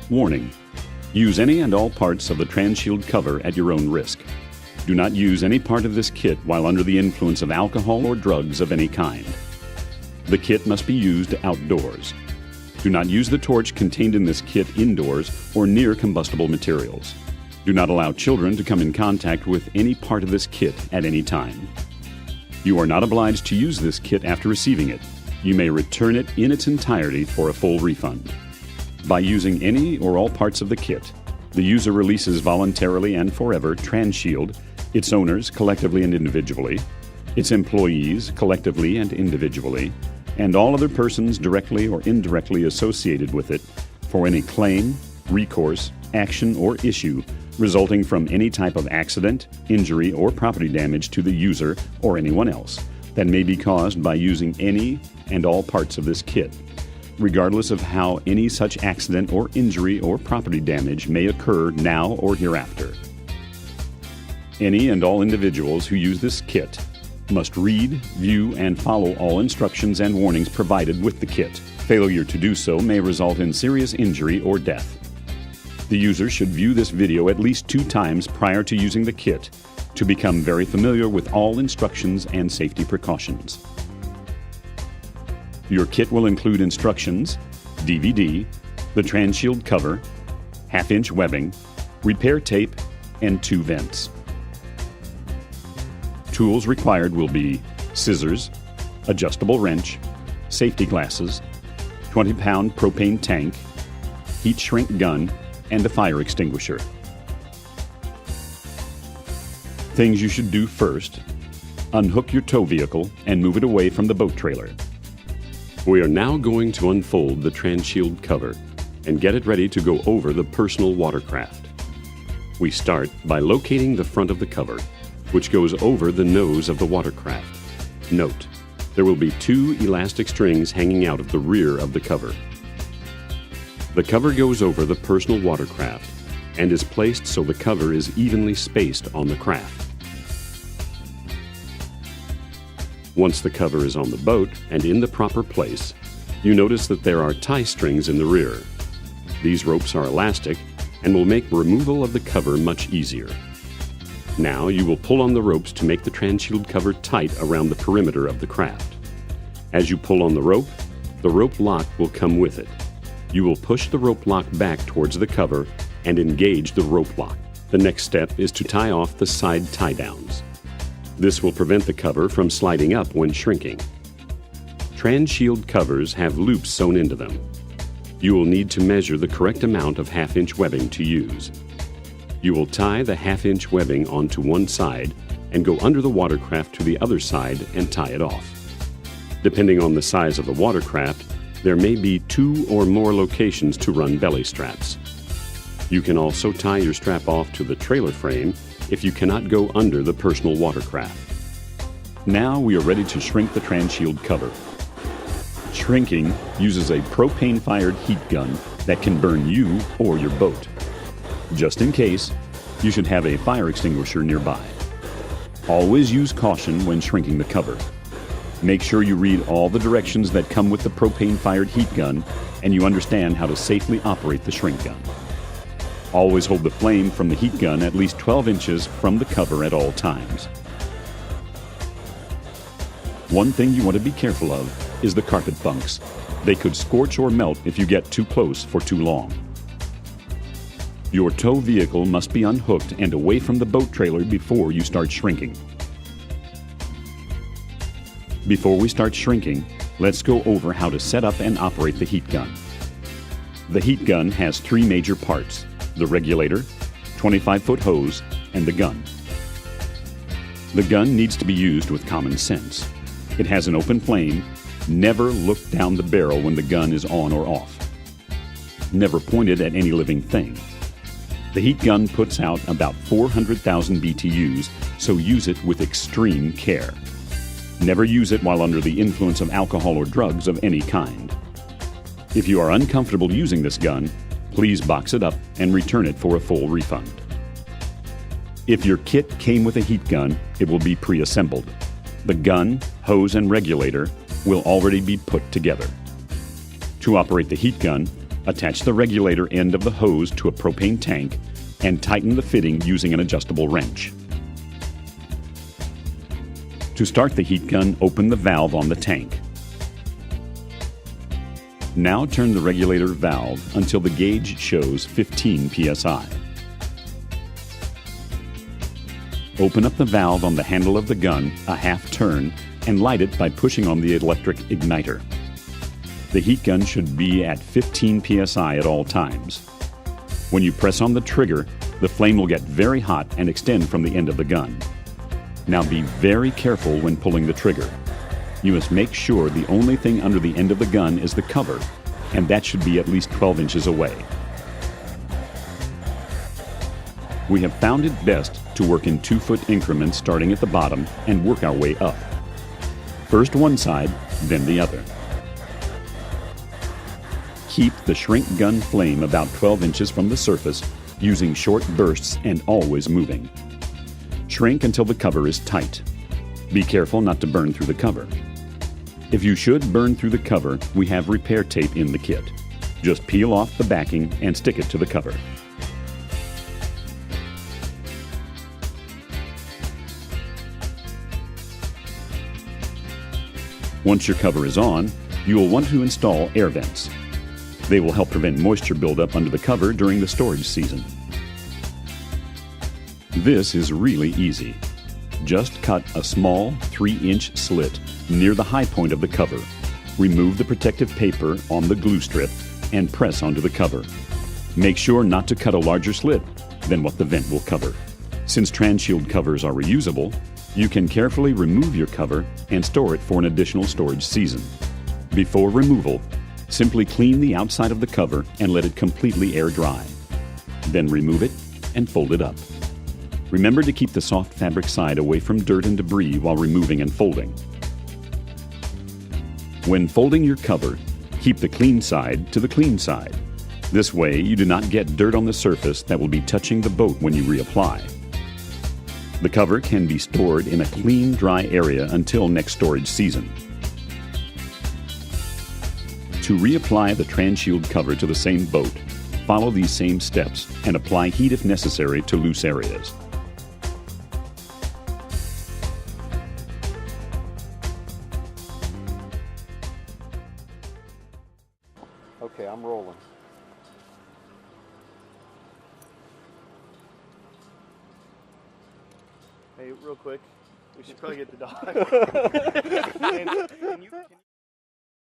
Warning: use any and all parts of the Transhield cover at your own risk. Do not use any part of this kit while under the influence of alcohol or drugs of any kind. The kit must be used outdoors. Do not use the torch contained in this kit indoors or near combustible materials. Do not allow children to come in contact with any part of this kit at any time. You are not obliged to use this kit after receiving it. You may return it in its entirety for a full refund. By using any or all parts of the kit, the user releases voluntarily and forever Transhield, its owners collectively and individually, its employees collectively and individually, and all other persons directly or indirectly associated with it for any claim, recourse, action, or issue resulting from any type of accident, injury, or property damage to the user or anyone else that may be caused by using any and all parts of this kit, regardless of how any such accident or injury or property damage may occur now or hereafter. Any and all individuals who use this kit must read, view, and follow all instructions and warnings provided with the kit. Failure to do so may result in serious injury or death. The user should view this video at least 2 times prior to using the kit to become very familiar with all instructions and safety precautions. Your kit will include instructions, DVD, the Transhield cover, half-inch webbing, repair tape, and 2 vents. Tools required will be scissors, adjustable wrench, safety glasses, 20-pound propane tank, heat shrink gun, and a fire extinguisher. Things you should do first: unhook your tow vehicle and move it away from the boat trailer. We are now going to unfold the Transhield cover and get it ready to go over the personal watercraft. We start by locating the front of the cover, which goes over the nose of the watercraft. Note, there will be 2 elastic strings hanging out of the rear of the cover. The cover goes over the personal watercraft and is placed so the cover is evenly spaced on the craft. Once the cover is on the boat and in the proper place, you notice that there are tie strings in the rear. These ropes are elastic and will make removal of the cover much easier. Now you will pull on the ropes to make the Transhield cover tight around the perimeter of the craft. As you pull on the rope lock will come with it. You will push the rope lock back towards the cover and engage the rope lock. The next step is to tie off the side tie-downs. This will prevent the cover from sliding up when shrinking. Transhield covers have loops sewn into them. You will need to measure the correct amount of half-inch webbing to use. You will tie the half-inch webbing onto one side and go under the watercraft to the other side and tie it off. Depending on the size of the watercraft, there may be 2 or more locations to run belly straps. You can also tie your strap off to the trailer frame if you cannot go under the personal watercraft. Now we are ready to shrink the Transhield cover. Shrinking uses a propane-fired heat gun that can burn you or your boat. Just in case, you should have a fire extinguisher nearby. Always use caution when shrinking the cover. Make sure you read all the directions that come with the propane-fired heat gun and you understand how to safely operate the shrink gun. Always hold the flame from the heat gun at least 12 inches from the cover at all times. One thing you want to be careful of is the carpet bunks. They could scorch or melt if you get too close for too long. Your tow vehicle must be unhooked and away from the boat trailer before you start shrinking. Before we start shrinking, let's go over how to set up and operate the heat gun. The heat gun has 3 major parts: the regulator, 25-foot hose, and the gun. The gun needs to be used with common sense. It has an open flame. Never look down the barrel when the gun is on or off. Never point it at any living thing. The heat gun puts out about 400,000 BTUs, so use it with extreme care. Never use it while under the influence of alcohol or drugs of any kind. If you are uncomfortable using this gun, please box it up and return it for a full refund. If your kit came with a heat gun, it will be pre-assembled. The gun, hose, and regulator will already be put together. To operate the heat gun, Attach the regulator end of the hose to a propane tank and tighten the fitting using an adjustable wrench. To start the heat gun, open the valve on the tank. Now turn the regulator valve until the gauge shows 15 psi. Open up the valve on the handle of the gun a half turn and light it by pushing on the electric igniter. The heat gun should be at 15 psi at all times. When you press on the trigger, the flame will get very hot and extend from the end of the gun. Now be very careful when pulling the trigger. You must make sure the only thing under the end of the gun is the cover, and that should be at least 12 inches away. We have found it best to work in 2-foot increments starting at the bottom and work our way up. First one side, then the other. Keep the shrink gun flame about 12 inches from the surface using short bursts and always moving. Shrink until the cover is tight. Be careful not to burn through the cover. If you should burn through the cover, we have repair tape in the kit. Just peel off the backing and stick it to the cover. Once your cover is on, you will want to install air vents. They will help prevent moisture buildup under the cover during the storage season. This is really easy. Just cut a small 3-inch slit near the high point of the cover. Remove the protective paper on the glue strip and press onto the cover. Make sure not to cut a larger slit than what the vent will cover. Since Transhield covers are reusable, you can carefully remove your cover and store it for an additional storage season. Before removal, simply clean the outside of the cover and let it completely air dry. Then remove it and fold it up. Remember to keep the soft fabric side away from dirt and debris while removing and folding. When folding your cover, keep the clean side to the clean side. This way you do not get dirt on the surface that will be touching the boat when you reapply. The cover can be stored in a clean, dry area until next storage season. To reapply the Transhield cover to the same boat, follow these same steps and apply heat if necessary to loose areas. Okay, I'm rolling. Hey, real quick, we should probably get the dog. Can you